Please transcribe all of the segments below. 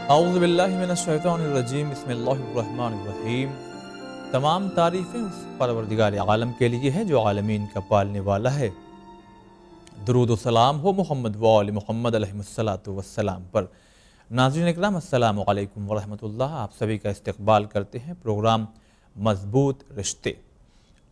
اعوذ باللہ من الشیطان الرجیم بسم اللہ الرحمن الرحیم۔ تمام تعریفیں اس پروردگار عالم کے لیے ہیں جو عالمین کا پالنے والا ہے۔ درود و سلام ہو محمد و آل محمد علیہ السلام پر۔ ناظرین اکرام السلام علیکم ورحمۃ اللہ، آپ سبھی کا استقبال کرتے ہیں پروگرام مضبوط رشتے۔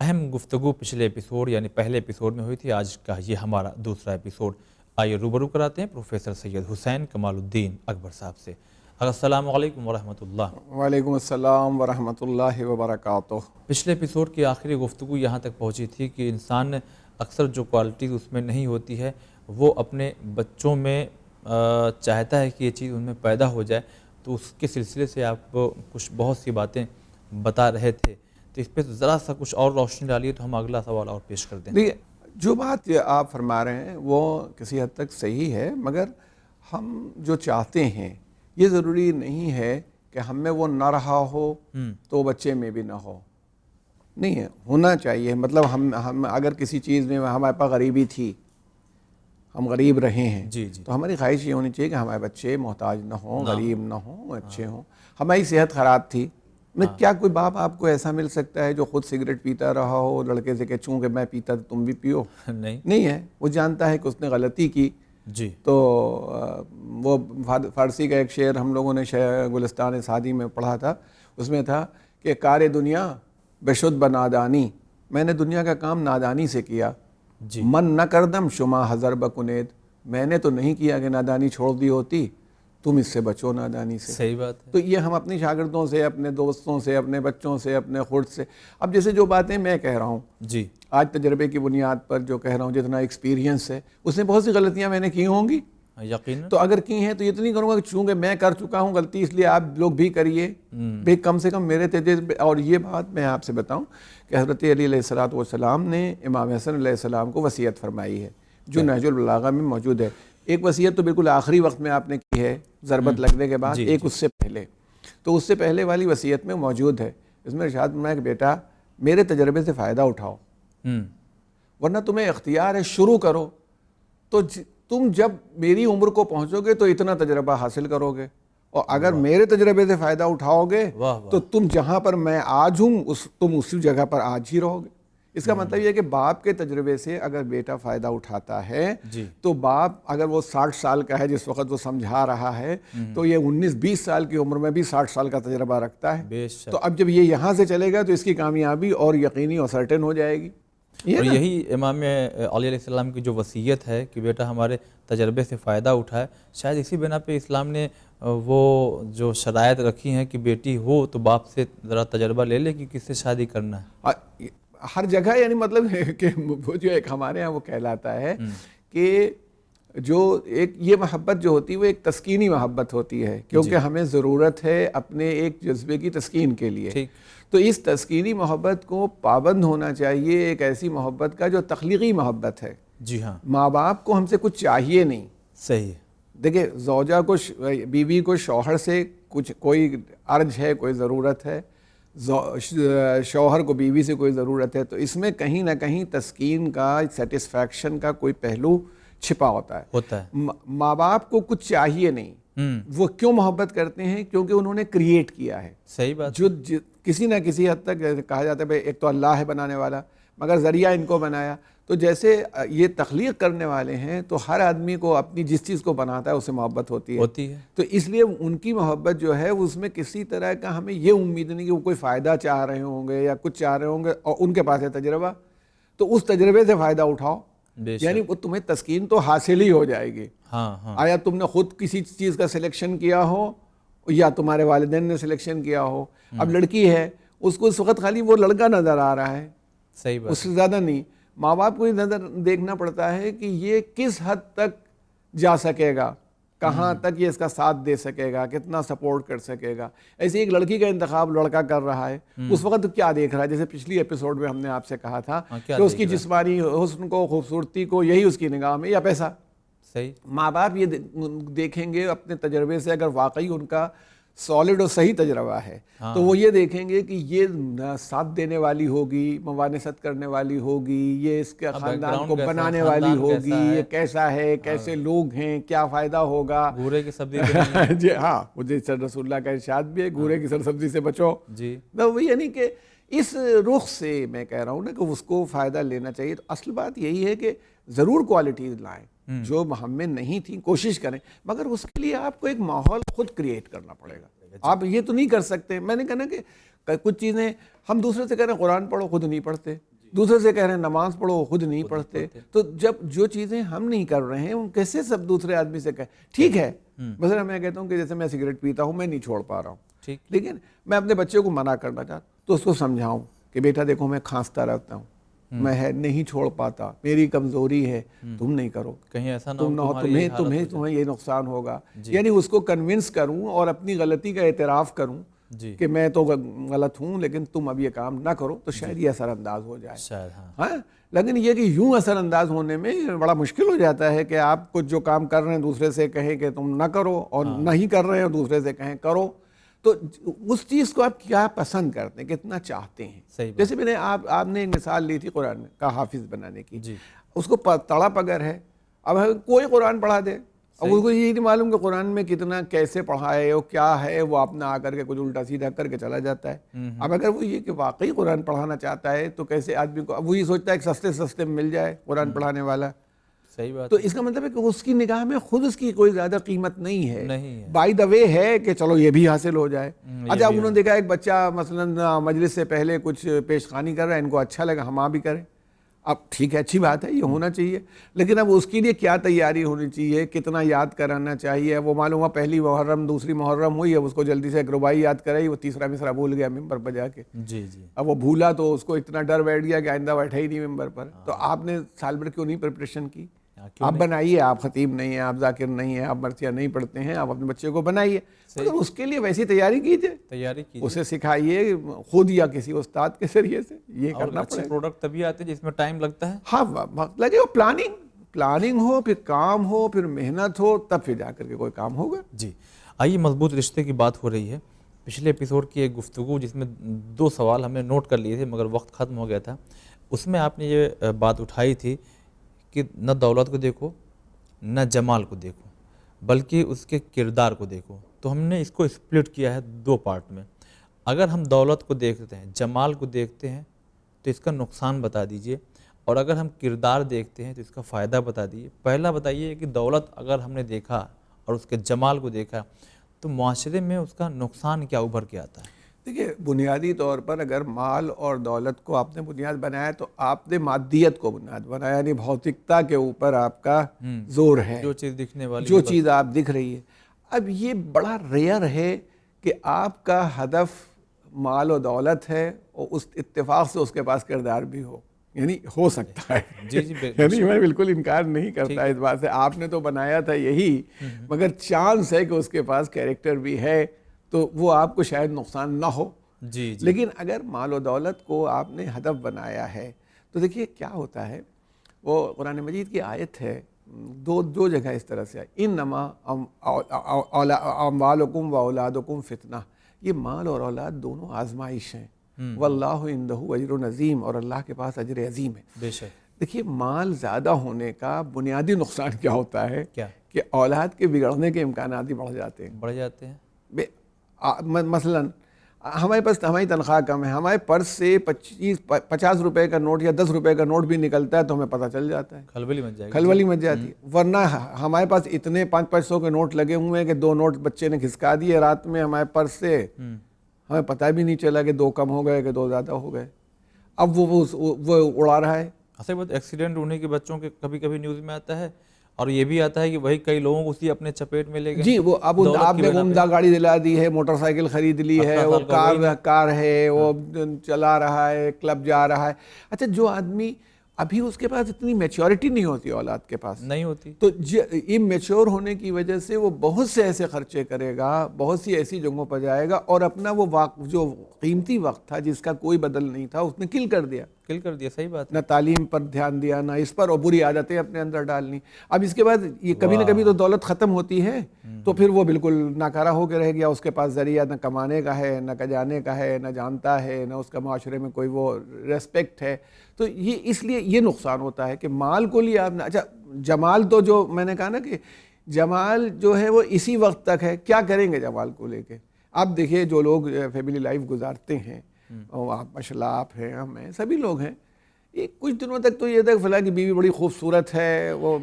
اہم گفتگو پچھلے ایپیسوڈ یعنی پہلے ایپیسوڈ میں ہوئی تھی، آج کا یہ ہمارا دوسرا ایپیسوڈ۔ آئیے روبرو کراتے ہیں پروفیسر سید حسین کمال الدین اکبر صاحب سے۔ السلام علیکم ورحمۃ اللہ۔ وعلیکم السلام ورحمۃ اللہ وبرکاتہ۔ پچھلے ایپیسوڈ کی آخری گفتگو یہاں تک پہنچی تھی کہ انسان اکثر جو کوالٹیز اس میں نہیں ہوتی ہے وہ اپنے بچوں میں چاہتا ہے کہ یہ چیز ان میں پیدا ہو جائے، تو اس کے سلسلے سے آپ کچھ بہت سی باتیں بتا رہے تھے، تو اس پہ ذرا سا کچھ اور روشنی ڈالیے تو ہم اگلا سوال اور پیش کر دیں۔ دیکھیے، جو بات آپ فرما رہے ہیں وہ کسی حد تک صحیح ہے، مگر ہم جو چاہتے ہیں یہ ضروری نہیں ہے کہ ہم میں وہ نہ رہا ہو تو بچے میں بھی نہ ہو، نہیں ہے، ہونا چاہیے۔ مطلب ہم اگر کسی چیز میں ہمارے پاس غریبی تھی، ہم غریب رہے ہیں، تو ہماری خواہش یہ ہونی چاہیے کہ ہمارے بچے محتاج نہ ہوں، غریب نہ ہوں، اچھے ہوں۔ ہماری صحت خراب تھی، کیا کوئی باپ آپ کو ایسا مل سکتا ہے جو خود سگریٹ پیتا رہا ہو لڑکے سے کہ چونکہ میں پیتا تو تم بھی پیو؟ نہیں ہے، وہ جانتا ہے کہ اس نے غلطی کی۔ جی، تو وہ فارسی کا ایک شعر ہم لوگوں نے گلستان سعدی میں پڑھا تھا، اس میں تھا کہ کار دنیا بشد بنادانی، میں نے دنیا کا کام نادانی سے کیا، من نہ کردم شما حذر بکنید، میں نے تو نہیں کیا کہ نادانی چھوڑ دی ہوتی، تم اس سے بچو نادانی سے۔ صحیح بات ہے۔ تو یہ ہم اپنی شاگردوں سے، اپنے دوستوں سے، اپنے بچوں سے، اپنے خود سے، اب جیسے جو باتیں میں کہہ رہا ہوں جی، آج تجربے کی بنیاد پر جو کہہ رہا ہوں، جتنا ایکسپیرینس ہے، اس میں بہت سی غلطیاں میں نے کی ہوں گی، یقیناً۔ تو اگر کی ہیں تو یہ تو نہیں کروں گا کہ چونکہ میں کر چکا ہوں غلطی اس لیے آپ لوگ بھی کریے، بھئی کم سے کم میرے تجربے۔ اور یہ بات میں آپ سے بتاؤں کہ حضرت علی علیہ السلام نے امام حسن علیہ السلام کو وصیت فرمائی ہے جو نہج البلاغہ میں موجود ہے۔ ایک وصیت تو بالکل آخری وقت میں آپ نے کی ہے ضربت لگنے کے بعد، ایک اس سے پہلے، تو اس سے پہلے والی وصیت میں موجود ہے۔ اس میں ارشاد فرمایا کہ بیٹا میرے تجربے سے فائدہ اٹھاؤ، ورنہ تمہیں اختیار ہے شروع کرو، تو تم جب میری عمر کو پہنچو گے تو اتنا تجربہ حاصل کرو گے، اور اگر میرے تجربے سے فائدہ اٹھاؤ گے تو تم جہاں پر میں آج ہوں تم اسی جگہ پر آج ہی رہو گے۔ اس کا مطلب یہ ہے کہ باپ کے تجربے سے اگر بیٹا فائدہ اٹھاتا ہے تو باپ اگر وہ 60 سال کا ہے جس وقت وہ سمجھا رہا ہے، تو یہ 19-20 سال کی عمر میں بھی 60 سال کا تجربہ رکھتا ہے، تو اب جب یہ یہاں سے چلے گا تو اس کی کامیابی اور یقینی اور سرٹن ہو جائے گی۔ اور یہی امام علی علیہ السلام کی جو وصیت ہے کہ بیٹا ہمارے تجربے سے فائدہ اٹھائے، شاید اسی بنا پہ اسلام نے وہ جو شرائط رکھی ہیں کہ بیٹی ہو تو باپ سے ذرا تجربہ لے لے کہ کس سے شادی کرنا ہے ہر جگہ، یعنی مطلب کہ وہ جو ایک ہمارے ہاں وہ کہلاتا ہے کہ جو ایک یہ محبت جو ہوتی ہے وہ ایک تسکینی محبت ہوتی ہے، کیونکہ ہمیں ضرورت ہے اپنے ایک جذبے کی تسکین کے لیے، تو اس تسکینی محبت کو پابند ہونا چاہیے ایک ایسی محبت کا جو تخلیقی محبت ہے۔ جی ہاں، ماں باپ کو ہم سے کچھ چاہیے نہیں۔ صحیح۔ دیکھیں، زوجہ کو بیوی کو شوہر سے کچھ کوئی عرض ہے، کوئی ضرورت ہے، شوہر کو بیوی سے کوئی ضرورت ہے، تو اس میں کہیں نہ کہیں تسکین کا، سیٹسفیکشن کا کوئی پہلو چھپا ہوتا ہے۔ ماں باپ کو کچھ چاہیے نہیں، وہ کیوں محبت کرتے ہیں؟ کیونکہ انہوں نے کریٹ کیا ہے۔ صحیح بات۔ جو کسی نہ کسی حد تک کہا جاتا ہے ایک تو اللہ ہے بنانے والا، مگر ذریعہ ان کو بنایا، تو جیسے یہ تخلیق کرنے والے ہیں تو ہر آدمی کو اپنی جس چیز کو بناتا ہے اسے محبت ہوتی ہے، تو اس لیے ان کی محبت جو ہے اس میں کسی طرح کا ہمیں یہ امید نہیں کہ وہ کوئی فائدہ چاہ رہے ہوں گے یا کچھ چاہ رہے ہوں گے، اور ان کے پاس ہے تجربہ، تو اس تجربے سے فائدہ اٹھاؤ، یعنی وہ تمہیں تسکین تو حاصل ہی ہو جائے گی۔ آیا تم نے خود کسی چیز کا سلیکشن کیا ہو یا تمہارے والدین نے سلیکشن کیا ہو؟ اب لڑکی ہے، اس کو اس وقت خالی وہ لڑکا نظر آ رہا ہے، صحیح بات، اس سے زیادہ نہیں۔ ماں باپ کو نظر دیکھنا پڑتا ہے کہ یہ کس حد تک جا سکے گا، کہاں تک یہ اس کا ساتھ دے سکے گا، کتنا سپورٹ کر سکے گا۔ ایسے ایک لڑکی کا انتخاب لڑکا کر رہا ہے، اس وقت کیا دیکھ رہا ہے؟ جیسے پچھلی ایپیسوڈ میں ہم نے آپ سے کہا تھا کہ اس کی جسمانی حسن کو، خوبصورتی کو، یہی اس کی نگاہ میں، یا پیسہ۔ صحیح۔ ماں باپ یہ دیکھیں گے اپنے تجربے سے، اگر واقعی ان کا سالڈ اور صحیح تجربہ ہے تو وہ یہ دیکھیں گے کہ یہ ساتھ دینے والی ہوگی، موانست کرنے والی ہوگی، یہ اس کے خاندان کو بنانے والی ہوگی، یہ کیسا ہے، کیسے لوگ ہیں، کیا فائدہ ہوگا. گورے کی سبزی جی ہاں، مجھے رسول اللہ کا ارشاد بھی ہے گورے کی سرسبزی سے بچو. جی وہ یعنی کہ اس رخ سے میں کہہ رہا ہوں نا کہ اس کو فائدہ لینا چاہیے. تو اصل بات یہی ہے کہ ضرور کوالٹیز لائیں جو ہم میں نہیں تھیں، کوشش کریں، مگر اس کے لیے آپ کو ایک ماحول خود کریٹ کرنا پڑے گا. آپ یہ تو نہیں کر سکتے. میں نے کہا کہ کچھ چیزیں ہم دوسرے سے کہہ رہے ہیں قرآن پڑھو، خود نہیں پڑھتے، دوسرے سے کہہ رہے ہیں نماز پڑھو، خود نہیں پڑھتے. تو جب جو چیزیں ہم نہیں کر رہے ہیں ان کیسے سب دوسرے آدمی سے کہیں. ٹھیک ہے، مثلا میں کہتا ہوں کہ جیسے میں سگریٹ پیتا ہوں، میں نہیں چھوڑ پا رہا ہوں، لیکن میں اپنے بچے کو منع کرنا چاہتا ہوں تو اس کو سمجھاؤں کہ بیٹا دیکھو میں کھانستا رہتا ہوں، میں نہیں چھوڑ پاتا، میری کمزوری ہے، تم نہیں کرو، کہیں ایسا نہ تم تمہیں یہ نقصان ہوگا. یعنی اس کو کنونس کروں اور اپنی غلطی کا اعتراف کروں کہ میں تو غلط ہوں لیکن تم اب یہ کام نہ کرو، تو شاید یہ اثر انداز ہو جائے. ہاں، لیکن یہ کہ یوں اثر انداز ہونے میں بڑا مشکل ہو جاتا ہے کہ آپ کچھ جو کام کر رہے ہیں دوسرے سے کہیں کہ تم نہ کرو، اور نہیں کر رہے ہیں دوسرے سے کہیں کرو. تو اس چیز کو آپ کیا پسند کرتے ہیں، کتنا چاہتے ہیں. جیسے میں نے آپ نے ایک مثال لی تھی قرآن میں کا حافظ بنانے کی. اس کو تڑپ اگر ہے، اب کوئی قرآن پڑھا دے، اب اس کو یہ نہیں معلوم کہ قرآن میں کتنا کیسے پڑھائے اور کیا ہے، وہ اپنا آ کر کے کچھ الٹا سیدھا کر کے چلا جاتا ہے. اب اگر وہ یہ کہ واقعی قرآن پڑھانا چاہتا ہے تو کیسے آدمی کو، اب وہ یہ سوچتا ہے کہ سستے میں مل جائے قرآن پڑھانے والا. صحیح بات. تو اس کا مطلب ہے کہ اس کی نگاہ میں خود اس کی کوئی زیادہ قیمت نہیں ہے. بائی دا وے ہے کہ چلو یہ بھی حاصل ہو جائے. اچھا انہوں نے دیکھا ایک بچہ مثلا مجلس سے پہلے کچھ پیش خانی کر رہا ہے، ان کو اچھا لگا، ہم بھی کریں. اب ٹھیک ہے، اچھی بات ہے، یہ ہونا چاہیے، لیکن اب اس کے لیے کیا تیاری ہونی چاہیے، کتنا یاد کرانا چاہیے. وہ معلوم ہوا پہلی محرم دوسری محرم ہوئی، اب اس کو جلدی سے ایک رباعی یاد کرائی، وہ تیسرا مصرع بھول گیا ممبر پر جا کے. اب وہ بھولا تو اس کو اتنا ڈر بیٹھ گیا کہ آئندہ بیٹھا ہی نہیں ممبر پر. تو آپ نے سال بھر کیوں نہیں پریپریشن کی؟ آپ بنائیے، آپ خطیب نہیں ہیں، آپ ذاکر نہیں ہیں، آپ مرثیہ نہیں پڑھتے ہیں، آپ اپنے بچے کو بنائیے، مگر اس کے لیے ویسی تیاری کیجیے، اسے سکھائیے خود یا کسی استاد کے ذریعے سے. یہ کرنا پڑے. اچھے پروڈکٹ تبھی آتے ہیں جس میں ٹائم لگتا ہے. ہاں وقت لگے، وہ پلاننگ ہو، پھر کام ہو، پھر محنت ہو، تب پھر جا کر کے کوئی کام ہوگا. جی آئیے، مضبوط رشتے کی بات ہو رہی ہے. پچھلے ایپیسوڈ کی ایک گفتگو جس میں 2 سوال ہم نے نوٹ کر لیے تھے مگر وقت ختم ہو گیا تھا، اس میں آپ نے یہ بات اٹھائی تھی کہ نہ دولت کو دیکھو نہ جمال کو دیکھو بلکہ اس کے کردار کو دیکھو. تو ہم نے اس کو اسپلٹ کیا ہے 2 پارٹ میں. اگر ہم دولت کو دیکھتے ہیں، جمال کو دیکھتے ہیں تو اس کا نقصان بتا دیجئے، اور اگر ہم کردار دیکھتے ہیں تو اس کا فائدہ بتا دیجئے. پہلا بتائیے کہ دولت اگر ہم نے دیکھا اور اس کے جمال کو دیکھا تو معاشرے میں اس کا نقصان کیا ابھر کے آتا ہے؟ دیکھیے، بنیادی طور پر اگر مال اور دولت کو آپ نے بنیاد بنایا تو آپ نے مادیت کو بنیاد بنایا، یعنی بھوتکتا کے اوپر آپ کا زور ہے، جو چیز دکھنے والی، جو چیز آپ دکھ رہی ہے. اب یہ بڑا ریئر ہے کہ آپ کا ہدف مال و دولت ہے اور اس اتفاق سے اس کے پاس کردار بھی ہو. یعنی ہو سکتا ہے، یعنی میں بالکل انکار نہیں کرتا اس بات سے. آپ نے تو بنایا تھا یہی، مگر چانس ہے کہ اس کے پاس کیریکٹر بھی ہے تو وہ آپ کو شاید نقصان نہ ہو. لیکن اگر مال و دولت کو آپ نے ہدف بنایا ہے تو دیکھیے کیا ہوتا ہے. وہ قرآن مجید کی آیت ہے، دو جگہ اس طرح سے ہے، انما اموالکم و اولادکم فتنہ. یہ مال اور اولاد دونوں آزمائش ہیں. واللہ عندہ اجر عظیم، اور اللہ کے پاس اجر عظیم ہے. بے شک. دیکھیے مال زیادہ ہونے کا بنیادی نقصان کیا ہوتا ہے کہ اولاد کے بگڑنے کے امکانات بھی بڑھ جاتے ہیں. مثلا ہمارے پاس ہماری تنخواہ کم ہے، ہمارے پرس سے 50 روپے کا نوٹ یا 10 روپے کا نوٹ بھی نکلتا ہے تو ہمیں پتہ چل جاتا ہے، کھلبلی مچ جاتی ہے. ورنہ ہمارے پاس اتنے 500 کے نوٹ لگے ہوئے ہیں کہ 2 نوٹ بچے نے کھسکا دیے رات میں ہمارے پرس سے، ہمیں پتہ بھی نہیں چلا کہ 2 کم ہو گئے کہ 2 زیادہ ہو گئے. اب وہ اڑا رہا ہے. اصل بات ایکسیڈنٹ ہونے کے بچوں کے کبھی کبھی نیوز میں آتا ہے، اور یہ بھی آتا ہے کہ وہی کئی لوگوں کو اسی اپنے چپیٹ میں لے گئے. جی، وہ اب آپ نے عمدہ گاڑی دلا دی ہے، موٹر سائیکل خرید لی ہے، وہ کار ہے، وہ چلا رہا ہے، کلب جا رہا ہے. اچھا، جو آدمی ابھی اس کے پاس اتنی میچورٹی نہیں ہوتی، اولاد کے پاس نہیں ہوتی، تو اممیچور ہونے کی وجہ سے وہ بہت سے ایسے خرچے کرے گا، بہت سی ایسی جگہوں پر جائے گا، اور اپنا وہ جو قیمتی وقت تھا جس کا کوئی بدل نہیں تھا اس نے کل کر دیا. کل کر دیا. صحیح بات ہے. نہ تعلیم پر دھیان دیا، نہ اس پر، اور بری عادتیں اپنے اندر ڈالنی. اب اس کے بعد یہ کبھی نہ کبھی تو دولت ختم ہوتی ہے، تو پھر وہ بالکل ناکارہ ہو کے رہ گیا. اس کے پاس ذریعہ نہ کمانے کا ہے، نہ کجانے کا ہے، نہ جانتا ہے، نہ اس کا معاشرے میں کوئی وہ ریسپیکٹ ہے. تو یہ اس لیے یہ نقصان ہوتا ہے کہ مال کو لیا آپ نے. اچھا جمال تو جو میں نے کہا نا کہ جمال جو ہے وہ اسی وقت تک ہے، کیا کریں گے جمال کو لے کے. آپ دیکھیے جو لوگ فیملی لائف گزارتے ہیں، آپ ماشاء اللہ آپ ہیں، ہم ہیں، سبھی لوگ ہیں، یہ کچھ دنوں تک تو یہ تھا کہ فلاں کی بیوی بڑی خوبصورت ہے، وہ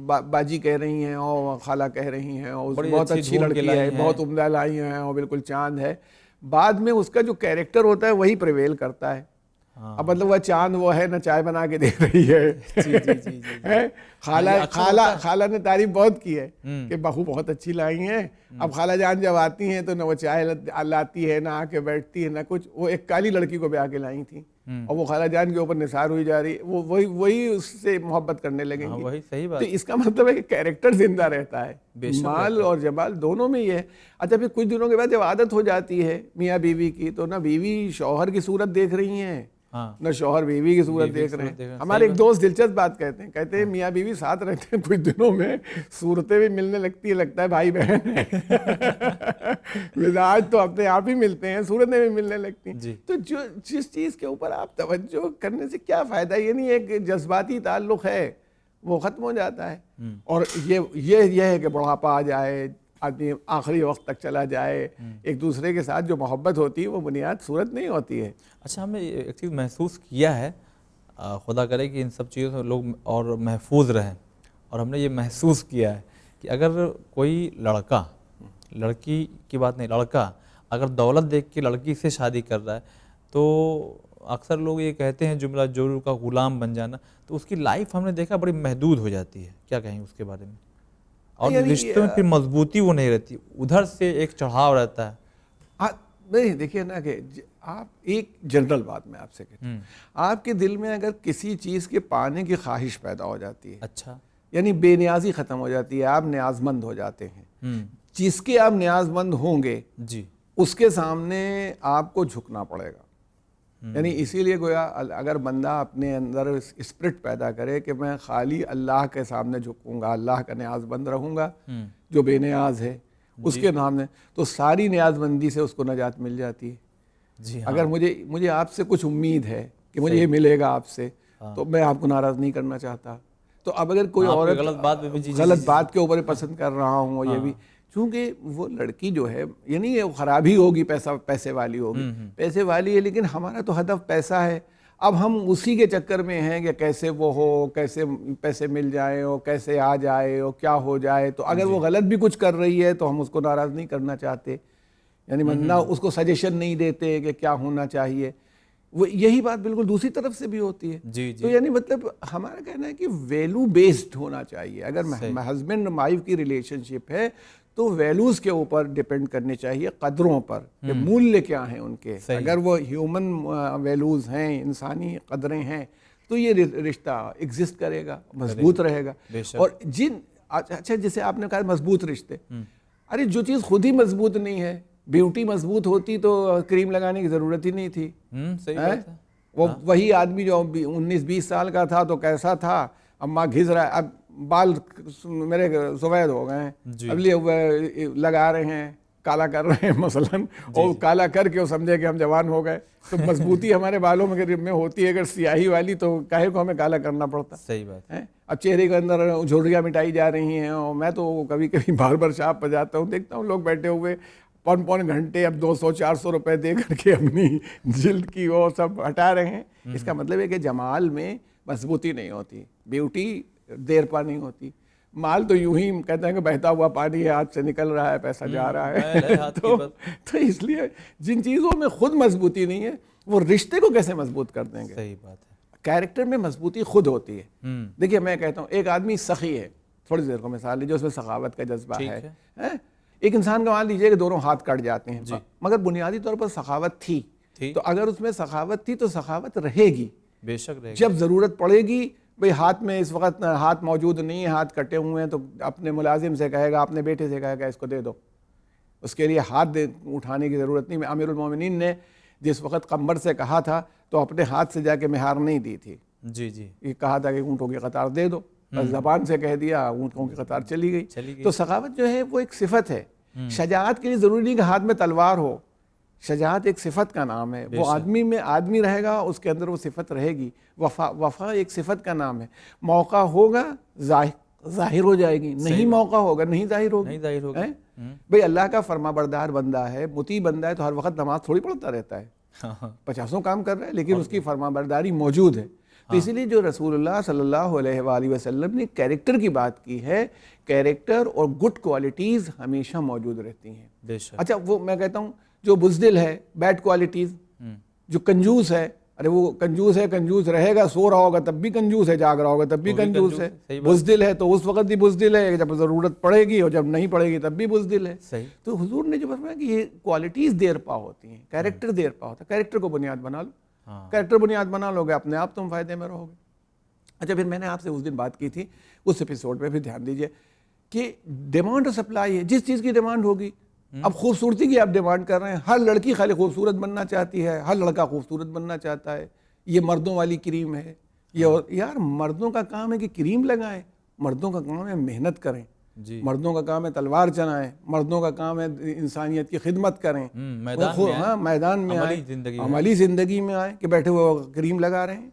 باجی کہہ رہی ہیں اور خالہ کہہ رہی ہیں، اور بہت اچھی لڑکی ہے، بہت عمدہ لائی ہیں اور بالکل چاند ہے. بعد میں اس کا جو کیریکٹر ہوتا ہے وہی پریویل کرتا ہے. اب مطلب وہ چاند وہ ہے، نہ چائے بنا کے دے رہی ہے. خالہ نے تعریف بہت کی ہے کہ بہو بہت اچھی لائی ہیں. اب خالہ جان جب آتی ہیں تو نہ وہ چائے لاتی ہے، نہ آ کے بیٹھتی ہے، نہ کچھ. وہ ایک کالی لڑکی کو بیاہ کے لائی تھیں اور وہ خالہ جان کے اوپر نثار ہوئی جا رہی، وہی اس سے محبت کرنے لگیں گی. وہی صحیح بات. تو اس کا مطلب ہے کہ کیریکٹر زندہ رہتا ہے، مال اور جمال دونوں میں یہ ہے. اچھا پھر کچھ دنوں کے بعد جب عادت ہو جاتی ہے میاں بیوی کی، تو نہ بیوی شوہر کی صورت دیکھ رہی ہیں، نہ شوہر بیوی کی صورت دیکھ رہے ہیں. ہمارے ایک دوست دلچسپ بات کہتے ہیں میاں بیوی ساتھ رہتے ہیں، کچھ دنوں میں صورتیں بھی ملنے لگتی ہے، لگتا ہے بھائی بہن ہیں. مزاج تو اپنے آپ ہی ملتے ہیں، صورتیں بھی ملنے لگتی ہیں. تو جس چیز کے اوپر آپ توجہ کرنے سے کیا فائدہ؟ یہ نہیں ہے کہ جذباتی تعلق ہے وہ ختم ہو جاتا ہے. اور یہ ہے کہ بڑھاپا آ جائے، آدمی آخری وقت تک چلا جائے، ایک دوسرے کے ساتھ جو محبت ہوتی ہے وہ بنیاد صورت نہیں ہوتی ہے. اچھا ہم نے ایک چیز محسوس کیا ہے، خدا کرے کہ ان سب چیزوں سے لوگ اور محفوظ رہیں، اور ہم نے یہ محسوس کیا ہے کہ اگر کوئی لڑکا، لڑکی کی بات نہیں، لڑکا اگر دولت دیکھ کے لڑکی سے شادی کر رہا ہے تو اکثر لوگ یہ کہتے ہیں جملہ جورو کا غلام بن جانا، تو اس کی لائف ہم نے دیکھا بڑی محدود ہو جاتی ہے. کیا کہیں اس کے بارے میں؟ اور رشتے میں پھر مضبوطی وہ نہیں رہتی، ادھر سے ایک چڑھاؤ رہتا ہے. نہیں دیکھیے نا کہ آپ ایک جنرل بات میں آپ سے کہتا ہوں، آپ کے دل میں اگر کسی چیز کے پانے کی خواہش پیدا ہو جاتی ہے، اچھا یعنی بے نیازی ختم ہو جاتی ہے، آپ نیاز مند ہو جاتے ہیں، جس کے آپ نیاز مند ہوں گے جی اس کے سامنے آپ کو جھکنا پڑے گا. یعنی اسی لیے گویا اگر بندہ اپنے اندر اسپرٹ پیدا کرے کہ میں خالی اللہ کے سامنے جھکوں گا، اللہ کا نیاز مند رہوں گا جو بے نیاز ہے اس کے نام میں، تو ساری نیاز مندی سے اس کو نجات مل جاتی ہے. جی اگر مجھے آپ سے کچھ امید ہے کہ مجھے یہ ملے گا آپ سے، تو میں آپ کو ناراض نہیں کرنا چاہتا. تو اب اگر کوئی عورت غلط بات کے اوپر پسند کر رہا ہوں، یہ بھی چونکہ وہ لڑکی جو ہے یعنی خرابی ہوگی، پیسے والی ہوگی، پیسے والی ہے، لیکن ہمارا تو ہدف پیسہ ہے. اب ہم اسی کے چکر میں ہیں کہ کیسے وہ ہو، کیسے پیسے مل جائیں، اور کیسے آ جائے، اور کیا ہو جائے. تو اگر وہ غلط بھی کچھ کر رہی ہے تو ہم اس کو ناراض نہیں کرنا چاہتے، یعنی نہ اس کو سجیشن نہیں دیتے کہ کیا ہونا چاہیے. وہ یہی بات بالکل دوسری طرف سے بھی ہوتی ہے. تو یعنی مطلب ہمارا کہنا ہے کہ ویلو بیسڈ ہونا چاہیے. اگر ہسبینڈ وائف کی ریلیشن شپ ہے تو ویلوز کے اوپر ڈیپینڈ کرنے چاہیے، قدروں پر، کہ مولیہ کیا ہیں ان کے. اگر وہ ہیومن ویلوز ہیں، انسانی قدریں ہیں، تو یہ رشتہ ایگزسٹ کرے گا، مضبوط رہے گا. اور اچھا جیسے آپ نے کہا مضبوط رشتے، ارے جو چیز خود ہی مضبوط نہیں ہے، بیوٹی مضبوط ہوتی تو کریم لگانے کی ضرورت ہی نہیں تھی. وہی آدمی جو 19-20 سال کا تھا تو کیسا تھا، اب ماں گھس رہا ہے، اب بال میرے سفید ہو گئے ہیں، اب لیے لگا رہے ہیں، کالا کر رہے ہیں مثلاً، اور کالا کر کے وہ سمجھے کہ ہم جوان ہو گئے. تو مضبوطی ہمارے بالوں میں ہوتی ہے اگر سیاہی والی، تو کاہے کو ہمیں کالا کرنا پڑتا. صحیح بات ہے. اب چہرے کے اندر جھرریاں مٹائی جا رہی ہیں، اور میں تو کبھی کبھی باربر شاپ پہ جاتا ہوں، دیکھتا ہوں لوگ بیٹھے ہوئے پون گھنٹے اب 200-400 روپے دے کر کے اپنی جلد کی وہ سب ہٹا رہے ہیں. اس کا مطلب ہے کہ جمال میں مضبوطی نہیں ہوتی، بیوٹی دیر پا نہیں ہوتی. مال تو یوں ہی کہتے ہیں کہ بہتا ہوا پانی ہے، ہاتھ سے نکل رہا ہے، پیسہ جا رہا ہے. تو اس لیے جن چیزوں میں خود مضبوطی نہیں ہے وہ رشتے کو کیسے مضبوط کر دیں گے. صحیح بات ہے. کیریکٹر میں مضبوطی خود ہوتی ہے. دیکھیے میں کہتا ہوں ایک آدمی سخی ہے، تھوڑی دیر کو مثال لیجیے، اس میں سخاوت کا جذبہ ہے. ایک انسان کا مان لیجیے کہ دونوں ہاتھ کٹ جاتے ہیں، مگر بنیادی طور پر سخاوت تھی، تو اگر اس میں سخاوت تھی تو سخاوت رہے گی، بے شک رہے گی. جب ضرورت پڑے گی، بھئی ہاتھ میں اس وقت ہاتھ موجود نہیں ہے، ہاتھ کٹے ہوئے ہیں، تو اپنے ملازم سے کہے گا، اپنے بیٹے سے کہے گا اس کو دے دو، اس کے لیے ہاتھ اٹھانے کی ضرورت نہیں. امیر المومنین نے جس وقت قمبر سے کہا تھا تو اپنے ہاتھ سے جا کے مہار نہیں دی تھی، جی جی، یہ کہا تھا کہ اونٹوں کی قطار دے دو، بس زبان سے کہہ دیا، اونٹوں کی قطار چلی گئی۔ تو سخاوت جو ہے وہ ایک صفت ہے۔ شجاعت کے لیے ضروری نہیں کہ ہاتھ میں تلوار ہو، شجاعت ایک صفت کا نام ہے، وہ آدمی میں آدمی رہے گا، اس کے اندر وہ صفت رہے گی۔ وفا ایک صفت کا نام ہے، موقع ہوگا ظاہر ہو جائے گی، نہیں موقع ہوگا نہیں ظاہر ہوگی۔ بھئی اللہ کا فرما بردار بندہ ہے، مطیع بندہ ہے، تو ہر وقت نماز تھوڑی پڑھتا رہتا ہے، 50 کام کر رہا ہے، لیکن اس کی فرما برداری موجود ہے۔ تو اسی لیے جو رسول اللہ صلی اللہ علیہ وآلہ وسلم نے کیریکٹر کی بات کی ہے، کیریکٹر اور گڈ کوالٹیز ہمیشہ موجود رہتی ہیں۔ اچھا، وہ میں کہتا ہوں جو بزدل ہے، بیڈ کوالٹیز، جو کنجوس ہے، ارے وہ کنجوس ہے، کنجوس رہے گا، سو رہا ہوگا تب بھی کنجوس ہے، جاگ رہا ہوگا تب بھی کنجوس ہے۔ بزدل ہے تو اس وقت بھی بزدل ہے جب ضرورت پڑے گی، اور جب نہیں پڑے گی تب بھی بزدل ہے۔ تو حضور نے جو فرمایا کہ یہ کوالٹیز دیر پا ہوتی ہیں، کیریکٹر دیر پا ہوتا ہے، کیریکٹر کو بنیاد بنا لو، کیریکٹر بنیاد بنا لو گے، اپنے آپ تم فائدے میں رہو گے۔ اچھا، پھر میں نے آپ سے اس دن بات کی تھی، اس ایپیسوڈ میں بھی دھیان دیجئے کہ ڈیمانڈ اور سپلائی ہے، جس چیز کی ڈیمانڈ ہوگی، اب خوبصورتی کی آپ ڈیمانڈ کر رہے ہیں، ہر لڑکی خالی خوبصورت بننا چاہتی ہے، ہر لڑکا خوبصورت بننا چاہتا ہے، یہ مردوں والی کریم ہے، یہ یار مردوں کا کام ہے کہ کریم لگائیں، مردوں کا کام ہے محنت کریں، مردوں کا کام ہے تلوار چلائیں، مردوں کا کام ہے انسانیت کی خدمت کریں، میدان میں آئیں، عملی زندگی میں آئیں، کہ بیٹھے وہ کریم لگا رہے ہیں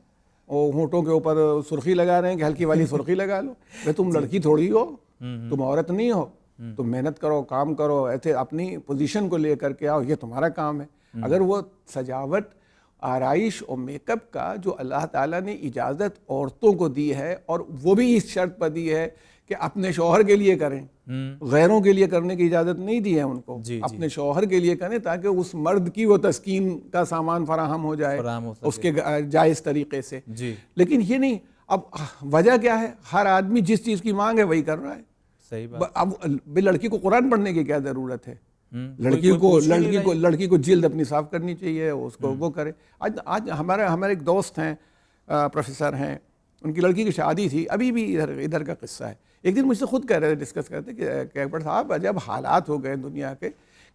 اور ہونٹوں کے اوپر سرخی لگا رہے ہیں کہ ہلکی والی سرخی لگا لو۔ بھئی تم لڑکی تھوڑی ہو، تم عورت نہیں ہو، تم محنت کرو، کام کرو، ایسے اپنی پوزیشن کو لے کر کے آؤ، یہ تمہارا کام ہے۔ اگر وہ سجاوٹ، آرائش اور میک اپ کا جو اللہ تعالیٰ نے اجازت عورتوں کو دی ہے، اور وہ بھی اس شرط پر دی ہے کہ اپنے شوہر کے لیے کریں، غیروں کے لیے کرنے کی اجازت نہیں دی ہے ان کو، اپنے شوہر کے لیے کریں تاکہ اس مرد کی وہ تسکین کا سامان فراہم ہو جائے اس کے جائز طریقے سے۔ لیکن یہ نہیں، اب وجہ کیا ہے؟ ہر آدمی جس چیز کی مانگ ہے وہی کر رہا ہے۔ اب لڑکی کو قرآن پڑھنے کی کیا ضرورت ہے؟ لڑکی کو جلد اپنی صاف کرنی چاہیے، اس کو وہ کرے۔ آج ہمارے ایک دوست ہیں، پروفیسر ہیں، ان کی لڑکی کی شادی تھی، ابھی بھی ادھر کا قصہ ہے۔ ایک دن مجھ سے خود کہہ رہے تھے، ڈسکس کرتے کہ ایکبر صاحب جب حالات ہو گئے دنیا کے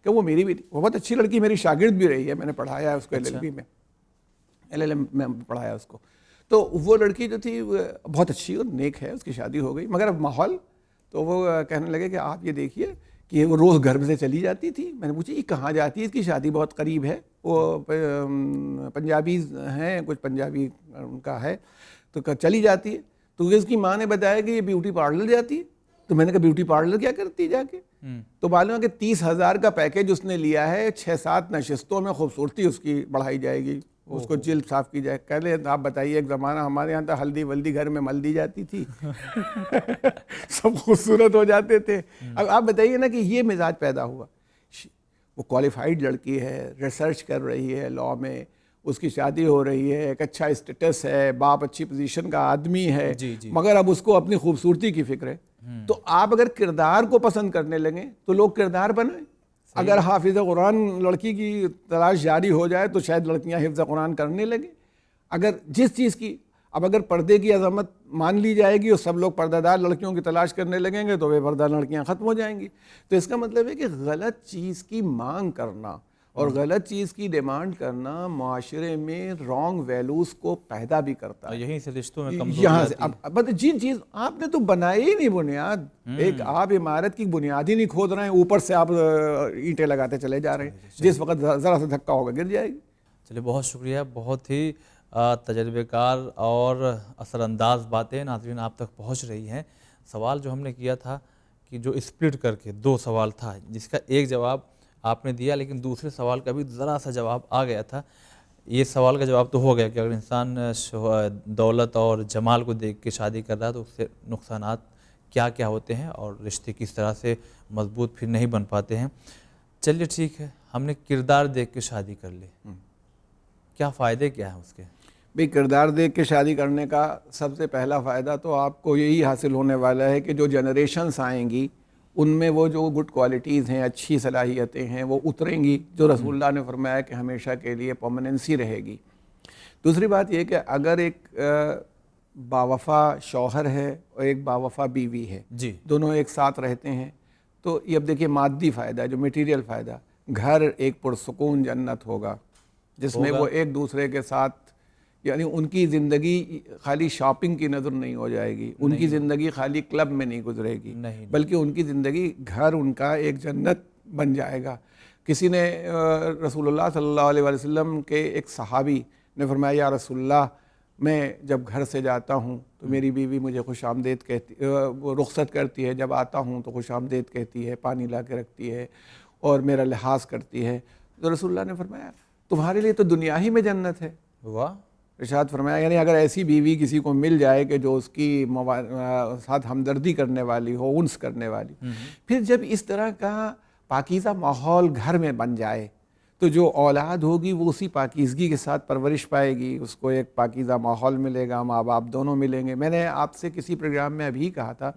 کہ وہ میری بھی بہت اچھی لڑکی، میری شاگرد بھی رہی ہے، میں نے پڑھایا ہے اس کو LLB میں، LLM میں پڑھایا اس کو، تو وہ لڑکی جو تھی بہت اچھی اور نیک ہے، اس کی شادی ہو گئی، مگر اب ماحول، تو وہ کہنے لگے کہ آپ یہ دیکھیے کہ وہ روز گھر سے چلی جاتی تھی۔ میں نے پوچھا یہ کہاں جاتی ہے؟ اس کی شادی بہت قریب ہے، وہ پنجابیز ہیں، کچھ پنجابی ان کا ہے، تو چلی جاتی ہے۔ تو اس کی ماں نے بتایا کہ یہ بیوٹی پارلر جاتی ہے۔ تو میں نے کہا بیوٹی پارلر کیا کرتی جا کے؟ تو معلوم ہے کہ 30,000 کا پیکیج اس نے لیا ہے، 6-7 نشستوں میں خوبصورتی اس کی بڑھائی جائے گی، اس کو جلد صاف کی جائے۔ کہہ لیں آپ بتائیے، ایک زمانہ ہمارے یہاں تھا ہلدی ولدی گھر میں مل دی جاتی تھی، سب خوبصورت ہو جاتے تھے۔ اب آپ بتائیے نا کہ یہ مزاج پیدا ہوا۔ وہ کوالیفائڈ لڑکی ہے، ریسرچ کر رہی ہے لاء میں، اس کی شادی ہو رہی ہے، ایک اچھا اسٹیٹس ہے، باپ اچھی پوزیشن کا آدمی ہے، مگر اب اس کو اپنی خوبصورتی کی فکر ہے۔ تو آپ اگر کردار کو پسند کرنے لگیں تو لوگ کردار بنائیں۔ اگر حافظ قرآن لڑکی کی تلاش جاری ہو جائے تو شاید لڑکیاں حفظ قرآن کرنے لگیں۔ اگر جس چیز کی اب اگر پردے کی عظمت مان لی جائے گی اور سب لوگ پردہ دار لڑکیوں کی تلاش کرنے لگیں گے تو بے پردہ لڑکیاں ختم ہو جائیں گی۔ تو اس کا مطلب ہے کہ غلط چیز کی مانگ کرنا اور غلط چیز کی ڈیمانڈ کرنا معاشرے میں رانگ ویلوز کو پیدا بھی کرتا ہے۔ یہیں سے رشتوں میں کمزوری یہاں سے اب جن چیز آپ نے تو بنائی ہی نہیں بنیاد، ایک آپ عمارت کی بنیاد ہی نہیں کھود رہے ہیں، اوپر سے آپ اینٹیں لگاتے چلے جا رہے ہیں، جس وقت ذرا سا دھکا ہوگا گر جائے گی۔ چلیے، بہت شکریہ، بہت ہی تجربے کار اور اثر انداز باتیں ناظرین آپ تک پہنچ رہی ہیں۔ سوال جو ہم نے کیا تھا کہ جو اسپلٹ کر کے 2 سوال تھا، جس کا ایک جواب آپ نے دیا، لیکن دوسرے سوال کا بھی ذرا سا جواب آ گیا تھا۔ یہ سوال کا جواب تو ہو گیا کہ اگر انسان دولت اور جمال کو دیکھ کے شادی کر رہا ہے تو اس سے نقصانات کیا کیا ہوتے ہیں اور رشتے کس طرح سے مضبوط پھر نہیں بن پاتے ہیں۔ چلیے ٹھیک ہے، ہم نے کردار دیکھ کے شادی کر لی، کیا فائدے کیا ہیں اس کے؟ بھئی کردار دیکھ کے شادی کرنے کا سب سے پہلا فائدہ تو آپ کو یہی حاصل ہونے والا ہے کہ جو جنریشنز آئیں گی ان میں وہ جو گڈ کوالٹیز ہیں، اچھی صلاحیتیں ہیں، وہ اتریں گی، جو رسول اللہ نے فرمایا کہ ہمیشہ کے لیے پرماننسی رہے گی۔ دوسری بات یہ کہ اگر ایک باوفا شوہر ہے اور ایک باوفا بیوی ہے، دونوں ایک ساتھ رہتے ہیں، تو یہ اب دیکھیے مادی فائدہ، جو میٹیریل فائدہ، گھر ایک پرسکون جنت ہوگا جس میں وہ ایک دوسرے کے ساتھ یعنی ان کی زندگی خالی شاپنگ کی نظر نہیں ہو جائے گی، ان کی زندگی خالی کلب میں نہیں گزرے گی، بلکہ ان کی زندگی گھر ان کا ایک جنت بن جائے گا۔ کسی نے رسول اللہ صلی اللہ علیہ وسلم کے ایک صحابی نے فرمایا یا رسول اللہ میں جب گھر سے جاتا ہوں تو میری بیوی مجھے خوش آمدید کہتی، وہ رخصت کرتی ہے، جب آتا ہوں تو خوش آمدید کہتی ہے، پانی لا کے رکھتی ہے اور میرا لحاظ کرتی ہے۔ تو رسول اللہ نے فرمایا تمہارے لیے تو دنیا ہی میں جنت ہے۔ واہ، ارشاد فرمایا یعنی اگر ایسی بیوی کسی کو مل جائے کہ جو اس کی ساتھ ہمدردی کرنے والی ہو، انس کرنے والی، پھر جب اس طرح کا پاکیزہ ماحول گھر میں بن جائے تو جو اولاد ہوگی وہ اسی پاکیزگی کے ساتھ پرورش پائے گی، اس کو ایک پاکیزہ ماحول ملے گا، ماں باپ دونوں ملیں گے۔ میں نے آپ سے کسی پروگرام میں ابھی کہا تھا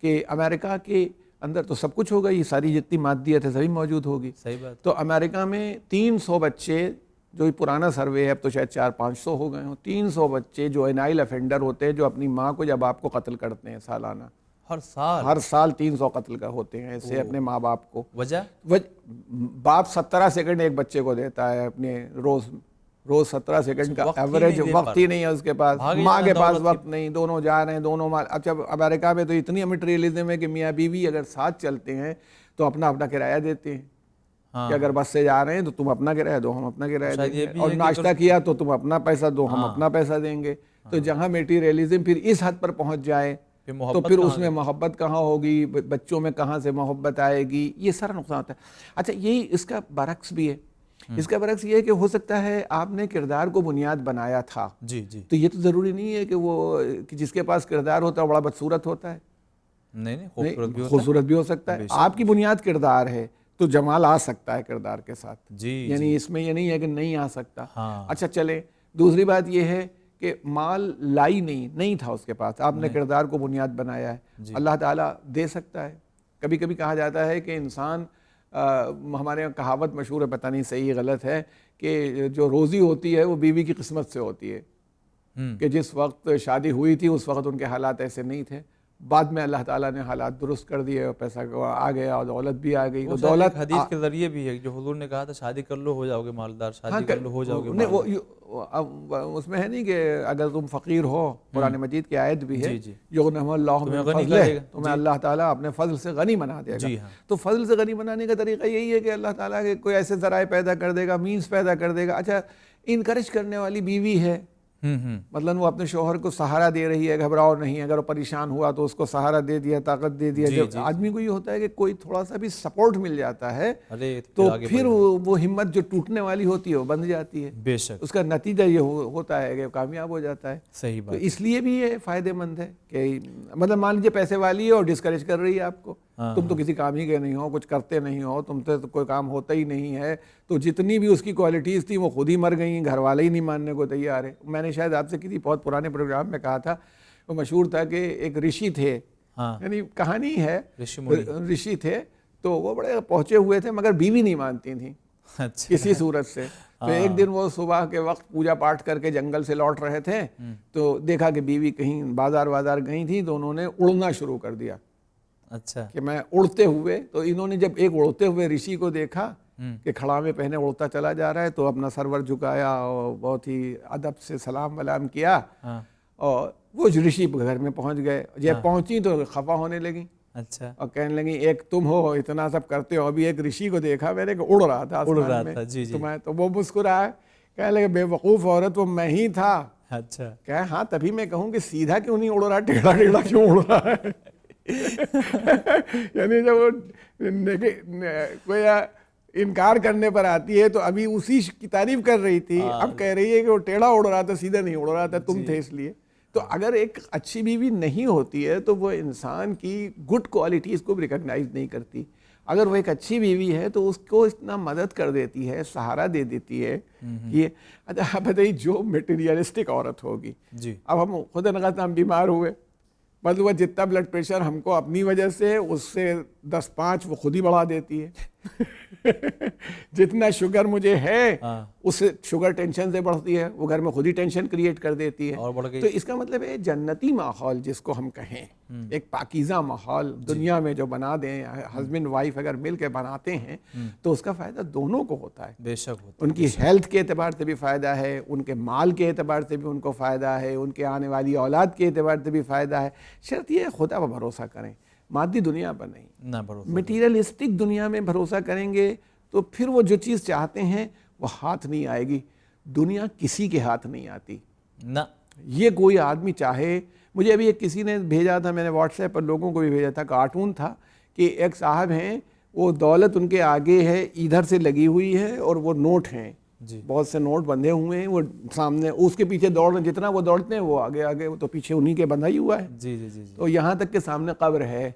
کہ امریکہ کے اندر تو سب کچھ ہوگا، یہ ساری جتنی مادیت ہے سبھی موجود ہوگی۔ صحیح بات۔ تو امریکہ میں 300 بچے، جو پرانا سروے ہے اب تو شاید 400-500 ہو گئے ہوں، 300 بچے جو اینائل افینڈر ہوتے ہیں، جو اپنی ماں کو یا باپ کو قتل کرتے ہیں سالانہ، ہر سال 300 قتل کا ہوتے ہیں ایسے اپنے ماں باپ کو۔ وجہ باپ 17 سیکنڈ ایک بچے کو دیتا ہے اپنے روز 17 سیکنڈ کا ایوریج وقت ہی نہیں ہے اس کے پاس، ماں کے پاس وقت نہیں، دونوں جا رہے ہیں، دونوں ماں۔ اچھا امریکہ میں تو اتنی مٹیریلزم ہے کہ میاں بیوی اگر ساتھ چلتے ہیں تو اپنا اپنا کرایہ دیتے ہیں کہ اگر بس سے جا رہے ہیں تو تم اپنا کرایہ دو، ہم اپنا کرایہ دیں گے، اور ناشتہ کیا تو تم اپنا پیسہ دو، ہم اپنا پیسہ دیں گے۔ تو جہاں میٹیریلزم پھر اس حد پر پہنچ جائے تو پھر اس میں محبت کہاں ہوگی، بچوں میں کہاں سے محبت آئے گی، یہ سارا نقصان ہوتا ہے۔ اچھا یہی اس کا برعکس بھی ہے، اس کا برعکس یہ ہے کہ ہو سکتا ہے آپ نے کردار کو بنیاد بنایا تھا، تو یہ تو ضروری نہیں ہے کہ وہ جس کے پاس کردار ہوتا ہے بڑا بدصورت ہوتا ہے، نہیں، خوبصورت بھی ہو سکتا ہے۔ آپ کی بنیاد کردار ہے تو جمال آ سکتا ہے کردار کے ساتھ، یعنی اس میں یہ نہیں ہے کہ نہیں آ سکتا۔ اچھا چلے، دوسری بات یہ ہے کہ مال لائی نہیں تھا اس کے پاس، آپ نے کردار کو بنیاد بنایا ہے، اللہ تعالیٰ دے سکتا ہے۔ کبھی کبھی کہا جاتا ہے کہ انسان، ہمارے یہاں کہاوت مشہور ہے، پتہ نہیں صحیح غلط ہے، کہ جو روزی ہوتی ہے وہ بیوی کی قسمت سے ہوتی ہے، کہ جس وقت شادی ہوئی تھی اس وقت ان کے حالات ایسے نہیں تھے، بعد میں اللہ تعالیٰ نے حالات درست کر دیے اور پیسہ آ گیا اور دولت بھی آ گئی۔ تو دولت حدیث کے ذریعے بھی ہے جو حضور نے کہا تھا شادی کر لو ہو جاؤ گے مالدار، شادی کر لو ہو جاؤ گے مالدار۔ اس میں ہے نہیں کہ اگر تم فقیر ہو، قرآن مجید کی آیت بھی ہے، یغنیہ اللہ من فضلہ، تمہیں اللہ تعالیٰ اپنے فضل سے غنی بنا دے گا۔ تو فضل سے غنی بنانے کا طریقہ یہی ہے کہ اللہ تعالیٰ کے کوئی ایسے ذرائع پیدا کر دے گا، مینز پیدا کر دے گا۔ اچھا انکریج کرنے والی بیوی ہے، مطلب وہ اپنے شوہر کو سہارا دے رہی ہے، گھبراؤ نہیں، اگر وہ پریشان ہوا تو اس کو سہارا دے دیا، طاقت دے دیا۔ جب آدمی کو یہ ہوتا ہے کہ کوئی تھوڑا سا بھی سپورٹ مل جاتا ہے تو پھر وہ ہمت جو ٹوٹنے والی ہوتی ہے وہ بند جاتی ہے، بے شک اس کا نتیجہ یہ ہوتا ہے کہ کامیاب ہو جاتا ہے۔ صحیح بات۔ تو اس لیے بھی یہ فائدہ مند ہے کہ مطلب مان لیجیے پیسے والی ہے اور ڈسکریج کر رہی ہے آپ کو، تم تو کسی کام ہی کے نہیں ہو، کچھ کرتے نہیں ہو، تم سے تو کوئی کام ہوتا ہی نہیں ہے، تو جتنی بھی اس کی کوالٹیز تھیں وہ خود ہی مر گئیں، گھر والے ہی نہیں ماننے کو تیار ہے۔ میں نے شاید آپ سے کسی بہت پرانے پروگرام میں کہا تھا، وہ مشہور تھا کہ ایک رشی تھے، یعنی کہانی ہے، رشی تھے تو وہ بڑے پہنچے ہوئے تھے مگر بیوی نہیں مانتی تھیں کسی صورت سے۔ تو ایک دن وہ صبح کے وقت پوجا پاٹ کر کے جنگل سے لوٹ رہے تھے تو دیکھا کہ بیوی کہیں بازار گئی تھی، تو انہوں نے اڑنا شروع کر دیا، اچھا کہ میں اڑتے ہوئے۔ تو انہوں نے جب ایک اڑتے ہوئے رشی کو دیکھا کہ کھڑا میں پہنے اڑتا چلا جا رہا ہے تو اپنا سرور جھکایا اور بہت ہی ادب سے سلام ولام کیا، اور وہ رشی گھر میں پہنچ گئے۔ جب پہنچی تو خفا ہونے لگی، اچھا، اور کہنے لگی ایک تم ہو اتنا سب کرتے ہو، ابھی ایک رشی کو دیکھا میں نے کہ اڑ رہا تھا آسمان میں، تو وہ مسکرایا، کہنے لگے بے وقوف عورت وہ میں ہی تھا۔ اچھا کہ ہاں تبھی میں کہوں کہ سیدھا کیوں نہیں اڑ رہا، ٹیڑھا ٹیڑھا کیوں اڑ رہا ہے؟ یعنی جب وہ کوئی انکار کرنے پر آتی ہے تو ابھی اسی کی تعریف کر رہی تھی، اب کہہ رہی ہے کہ وہ ٹیڑھا اڑ رہا تھا، سیدھا نہیں اڑ رہا تھا، تم تھے اس لیے۔ تو اگر ایک اچھی بیوی نہیں ہوتی ہے تو وہ انسان کی گڈ کوالٹیز کو ریکگنائز نہیں کرتی۔ اگر وہ ایک اچھی بیوی ہے تو اس کو اتنا مدد کر دیتی ہے، سہارا دے دیتی ہے کہ اچھا بتائیے جو میٹیریلسٹک عورت ہوگی، اب ہم خود نقص ہم بیمار ہوئے، مطلب جتنا بلڈ پریشر ہم کو اپنی وجہ سے اس سے 10-5 وہ خود ہی بڑھا دیتی ہے، جتنا شوگر مجھے ہے ہاں اس سے شوگر ٹینشن سے بڑھتی ہے، وہ گھر میں خود ہی ٹینشن کریٹ کر دیتی ہے. اور بڑھ گئی. تو اس کا مطلب ہے جنتی ماحول جس کو ہم کہیں، ایک پاکیزہ ماحول دنیا میں جو بنا دیں، ہسبینڈ وائف اگر مل کے بناتے ہیں تو اس کا فائدہ دونوں کو ہوتا ہے. بے شک ہوتا ان کی ہیلتھ کے اعتبار سے بھی فائدہ ہے، ان کے مال کے اعتبار سے بھی ان کو فائدہ ہے، ان کے آنے والی اولاد کے اعتبار سے بھی فائدہ ہے. شرط یہ ہے خدا پر بھروسہ کریں، مادی دنیا پر نہیں. نہ بھروسہ. مٹیریلسٹک دنیا میں بھروسہ کریں گے تو پھر وہ جو چیز چاہتے ہیں وہ ہاتھ نہیں آئے گی. دنیا کسی کے ہاتھ نہیں آتی. نہ یہ کوئی آدمی چاہے، مجھے ابھی ایک کسی نے بھیجا تھا، میں نے واٹس ایپ پر لوگوں کو بھی بھیجا تھا، کارٹون تھا کہ ایک صاحب ہیں، وہ دولت ان کے آگے ہے، ادھر سے لگی ہوئی ہے اور وہ نوٹ ہیں، جی بہت سے نوٹ بندھے ہوئے ہیں، وہ سامنے اس کے پیچھے دوڑ، جتنا وہ دوڑتے ہیں وہ آگے آگے، وہ تو پیچھے انہی کے بندھا ہی ہوا ہے. جی جی جی جی. تو یہاں تک کہ سامنے قبر ہے،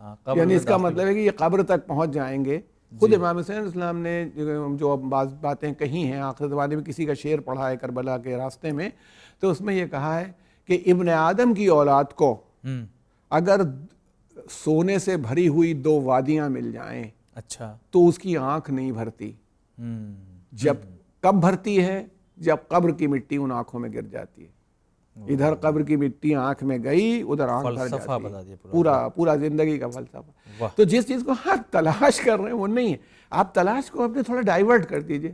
ہاں قبر یعنی میں اس کا مطلب ہے کہ یہ قبر تک پہنچ جائیں گے. خود امام حسین علیہ السلام نے جو بعض باتیں کہی ہیں، آخر زمانے میں کسی کا شعر پڑھا ہے کربلا کے راستے میں، تو اس میں یہ کہا ہے کہ ابن آدم کی اولاد کو اگر سونے سے بھری ہوئی 2 وادیاں مل جائیں اچھا تو اس کی آنکھ نہیں بھرتی. جب کب بھرتی ہے؟ جب قبر کی مٹی ان آنکھوں میں گر جاتی ہے. ادھر قبر کی مٹی آنکھ میں گئی، ادھر آنکھ بھر فلسفہ جاتی بتا ہے. دیا پورا زندگی کا فلسفہ. واہ. تو جس چیز کو آپ تلاش کر رہے ہیں وہ نہیں ہے، آپ تلاش کو اپنے تھوڑا ڈائیورٹ کر دیجئے.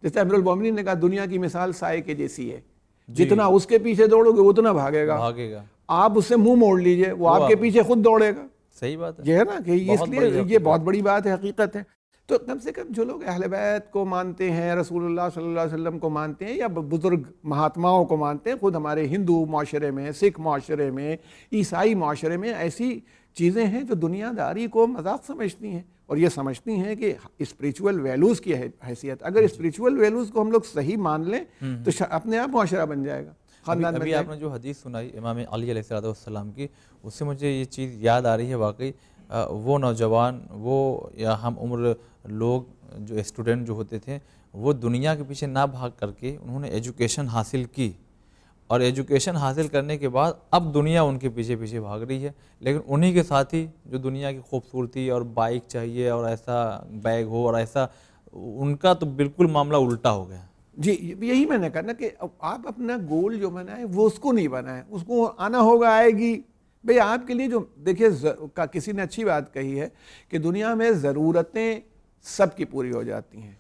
جیسے امیر المومنین نے کہا دنیا کی مثال سائے کے جیسی ہے، جتنا اس کے پیچھے دوڑو گے اتنا بھاگے گا. آپ اس سے منہ موڑ لیجئے، وہ آپ کے پیچھے خود دوڑے گا. صحیح بات ہے. یہ ہے نا کہ اس لیے یہ بہت بڑی بات ہے، حقیقت ہے. تو کم سے کم جو لوگ اہل بیت کو مانتے ہیں، رسول اللہ صلی اللہ علیہ وسلم کو مانتے ہیں، یا بزرگ مہاتماؤں کو مانتے ہیں، خود ہمارے ہندو معاشرے میں، سکھ معاشرے میں، عیسائی معاشرے میں ایسی چیزیں ہیں جو دنیا داری کو مذاق سمجھتی ہیں، اور یہ سمجھتی ہیں کہ اسپریچول ویلیوز کی حیثیت. اگر اسپریچول ویلیوز کو ہم لوگ صحیح مان لیں تو اپنے آپ معاشرہ بن جائے گا. ابھی آپ نے جو حدیث سنائی امام علی علیہ السلام کی، اس سے مجھے یہ چیز یاد آ رہی ہے. واقعی وہ نوجوان، وہ یا ہم عمر لوگ جو اسٹوڈنٹ جو ہوتے تھے، وہ دنیا کے پیچھے نہ بھاگ کر کے انہوں نے ایجوکیشن حاصل کی، اور ایجوکیشن حاصل کرنے کے بعد اب دنیا ان کے پیچھے پیچھے بھاگ رہی ہے. لیکن انہی کے ساتھی جو دنیا کی خوبصورتی اور بائک چاہیے اور ایسا بیگ ہو اور ایسا، ان کا تو بالکل معاملہ الٹا ہو گیا. جی یہی میں نے کہا نا کہ آپ اپنا گول جو بنائیں وہ اس کو نہیں بنائیں، اس کو آنا ہوگا آئے گی. بھئی آپ کے لیے جو دیکھیے، کسی نے اچھی بات کہی ہے کہ دنیا میں ضرورتیں سب کی پوری ہو جاتی ہیں،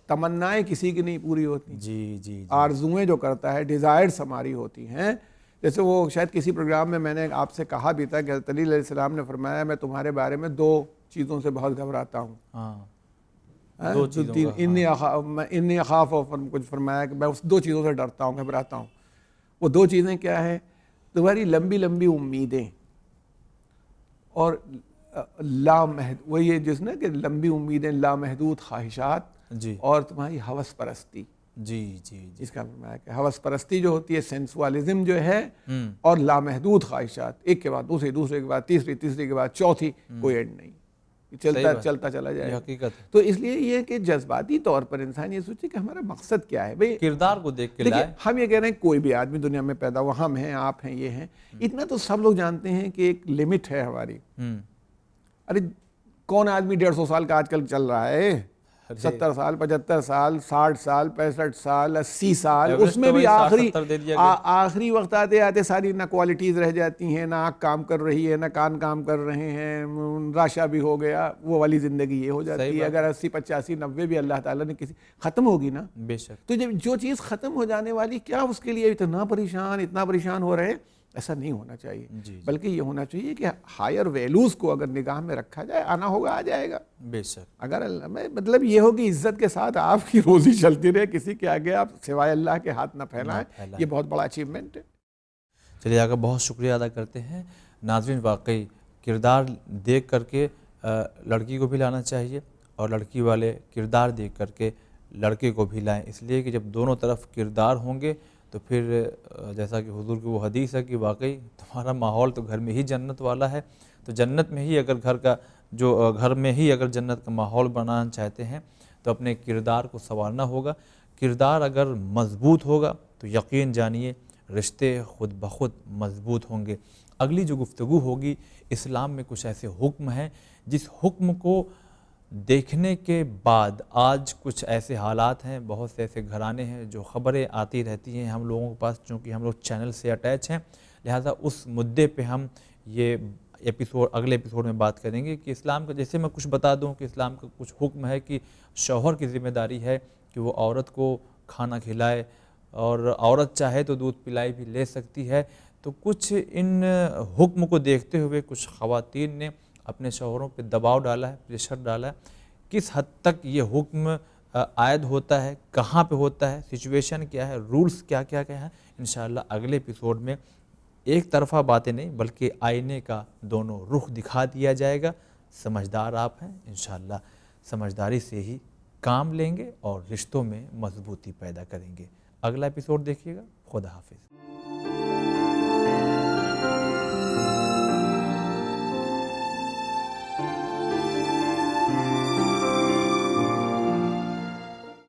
تمنائیں کسی کی نہیں پوری ہوتی. جی جی. آرزویں جو کرتا ہے، ڈیزائرز ہماری ہوتی ہیں. جیسے وہ شاید کسی پروگرام میں نے آپ سے کہا بھی تھا کہ حضرت علی علیہ السلام نے فرمایا میں تمہارے بارے میں 2 چیزوں سے بہت گھبراتا ہوں. ہاں 2 چیزوں، انی اخاف، کچھ فرمایا کہ میں اس 2 چیزوں سے ڈرتا ہوں، گھبراتا ہوں. وہ 2 چیزیں کیا ہیں؟ تمہاری لمبی لمبی امیدیں اور وہ یہ جس نے کہ لمبی امیدیں، لامحدود خواہشات، جی. اور تمہاری ہوس پرستی. جی جی جی. اس کا فرمایا کہ ہوس پرستی جو ہوتی ہے، سینسوالزم جو ہے، اور لامحدود خواہشات، ایک کے بعد دوسری، دوسرے کے بعد تیسری، تیسری کے بعد چوتھی، کوئی اینڈ نہیں، چلتا چلا جائے. حقیقت ہے. تو اس لیے یہ کہ جذباتی طور پر انسان یہ سوچے کہ ہمارا مقصد کیا ہے. بھئی کردار کو دیکھ کے دیکھیں، لائے. ہم یہ کہہ رہے ہیں کوئی بھی آدمی دنیا میں پیدا ہوا، ہم ہیں، آپ ہیں، یہ ہیں، اتنا تو سب لوگ جانتے ہیں کہ ایک لمٹ ہے ہماری. ارے کون آدمی 150 سال کا آج کل چل رہا ہے؟ 70 سال، 75 سال، 60 سال، 65 سال، 80 سال. اس میں بھی آخری وقت آتے آتے ساری نہ کوالٹیز رہ جاتی ہیں، نہ آنکھ کام کر رہی ہے، نہ کان کام کر رہے ہیں، راشا بھی ہو گیا. وہ والی زندگی یہ ہو جاتی ہے. اگر 80، 85، 90 بھی اللہ تعالیٰ نے کسی ختم ہوگی نا. بے شک. تو جب جو چیز ختم ہو جانے والی، کیا اس کے لیے اتنا پریشان ہو رہے ہیں؟ ایسا نہیں ہونا چاہیے. بلکہ یہ ہونا چاہیے کہ ہائر ویلیوز کو اگر نگاہ میں رکھا جائے، آنا ہوگا آ جائے گا. بے شک. اگر مطلب یہ ہو کہ عزت کے ساتھ آپ کی روزی چلتی رہے، کسی کے آگے آپ سوائے اللہ کے ہاتھ نہ پھیلائیں، یہ بہت بڑا اچیومنٹ ہے. چلیے آقا، بہت شکریہ ادا کرتے ہیں. ناظرین، واقعی کردار دیکھ کر کے لڑکی کو بھی لانا چاہیے، اور لڑکی والے کردار دیکھ کر کے لڑکے کو بھی لائیں. اس لیے کہ جب دونوں طرف کردار ہوں گے تو پھر جیسا کہ حضور کی وہ حدیث ہے کہ واقعی تمہارا ماحول تو گھر میں ہی جنت والا ہے. تو جنت میں ہی اگر گھر میں ہی اگر جنت کا ماحول بنانا چاہتے ہیں تو اپنے کردار کو سنوارنا ہوگا. کردار اگر مضبوط ہوگا تو یقین جانیے رشتے خود بخود مضبوط ہوں گے. اگلی جو گفتگو ہوگی، اسلام میں کچھ ایسے حکم ہیں جس حکم کو دیکھنے کے بعد آج کچھ ایسے حالات ہیں، بہت سے ایسے گھرانے ہیں جو خبریں آتی رہتی ہیں ہم لوگوں کے پاس، چونکہ ہم لوگ چینل سے اٹیچ ہیں، لہٰذا اس مدعے پہ ہم یہ اگلے ایپیسوڈ میں بات کریں گے کہ اسلام کا، جیسے میں کچھ بتا دوں کہ اسلام کا کچھ حکم ہے کہ شوہر کی ذمہ داری ہے کہ وہ عورت کو کھانا کھلائے، اور عورت چاہے تو دودھ پلائی بھی لے سکتی ہے۔ تو کچھ ان حکم کو دیکھتے ہوئے کچھ خواتین نے اپنے شوہروں پہ دباؤ ڈالا ہے، پریشر ڈالا ہے۔ کس حد تک یہ حکم عائد ہوتا ہے، کہاں پہ ہوتا ہے، سچویشن کیا ہے، رولز کیا کیا ہیں، انشاءاللہ اگلے ایپیسوڈ میں ایک طرفہ باتیں نہیں بلکہ آئینے کا دونوں رخ دکھا دیا جائے گا۔ سمجھدار آپ ہیں، انشاءاللہ سمجھداری سے ہی کام لیں گے اور رشتوں میں مضبوطی پیدا کریں گے۔ اگلا ایپیسوڈ دیکھیے گا۔ خدا حافظ۔